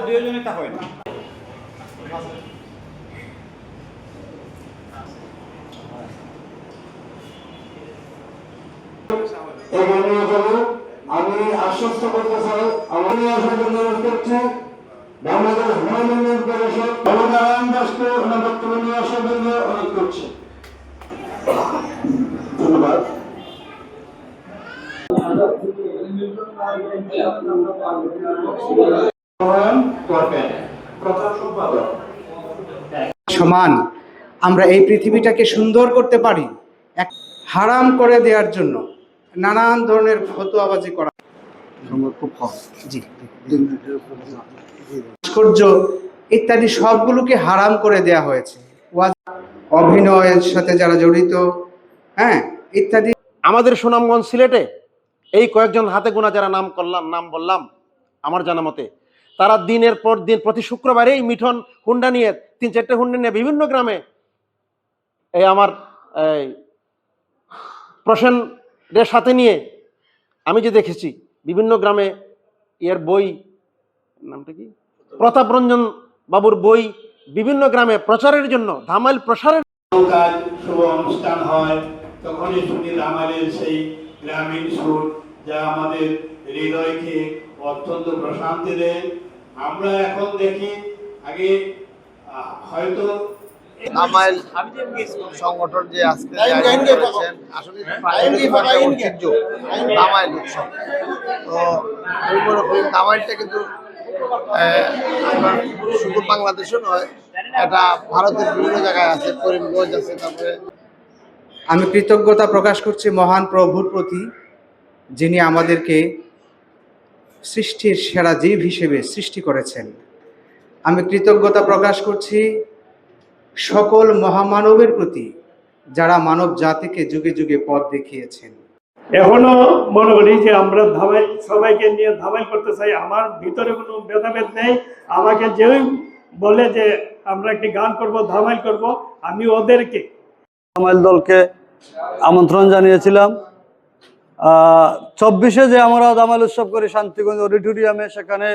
দুজনে তাকাবেন। আমি আশ্বস্ত করতে চাই, আমি আসার জন্য অনুরোধ করছি বাংলাদেশ ভ্রমণ উন্নয়ন পরিষদ বলনারায়ণ দাসকে ওনার বক্তব্য নিয়ে আসার জন্য অনুরোধ করছি। ধন্যবাদ। সমান আমরা এই পৃথিবীটাকে সুন্দর করতে পারি, এক হারাম করে দেওয়ার জন্য নানান ধরনের ফতোয়াবাজি করা, ভাস্কর্য ইত্যাদি সবগুলোকে হারাম করে দেয়া হয়েছে। অভিনয়ের সাথে যারা জড়িত, হ্যাঁ, ইত্যাদি। আমাদের সুনামগঞ্জ সিলেটে এই কয়েকজন হাতে গোনা যারা নাম বললাম আমার জানা মতে, তারা দিনের পর দিন প্রতি শুক্রবারেই মিঠন হুন্ডা নিয়ে 3-4টে হুন্ডা নিয়ে বিভিন্ন গ্রামে, এই আমার প্রসেনদের সাথে নিয়ে আমি যে দেখেছি বিভিন্ন গ্রামে এর বই, নামটা কি, প্রতাপ রঞ্জন বাবুর বই বিভিন্ন গ্রামে প্রচারের জন্য, ধামাইল প্রসারের কাজ শুভ অনুষ্ঠান হয়, তখনই শুনি ধামাইলের সেই গ্রামীণ সুর যা আমাদের হৃদয়কে অত্যন্ত প্রশান্তি দেয়। আমরা এখন দেখি, আগে হয়তো ধামাইল সংগঠন যে আজকে আসলে ঐতিহ্য ধামাইল উৎসব, তো ধামাইলটা কিন্তু শুধু বাংলাদেশও নয়, এটা ভারতের বিভিন্ন জায়গায় আছে, করিমগঞ্জ আছে। তারপরে আমি কৃতজ্ঞতা প্রকাশ করছি মহান প্রভুর প্রতি, যিনি আমাদেরকে সৃষ্টির সেরা জীব হিসেবে সৃষ্টি করেছেন। আমি কৃতজ্ঞতা প্রকাশ করছি সকল মহামানবের প্রতি, যারা মানব জাতিকে যুগে যুগে পথ দেখিয়েছেন। এখনো মনে করি যে আমরা ধামাইল সবাইকে নিয়ে ধামাইল করতে চাই, আমার ভিতরে কোনো ভেদাভেদ নেই। আমাকে যেই বলে যে আমরা একটি গান করব, ধামাইল করব, আমি ওদেরকে ধামাইল দলকে আমন্ত্রণ জানিয়েছিলাম 24-এ যে আমরা ধামাইল উৎসব করি শান্তিগঞ্জ অডিটোরিয়ামে, সেখানে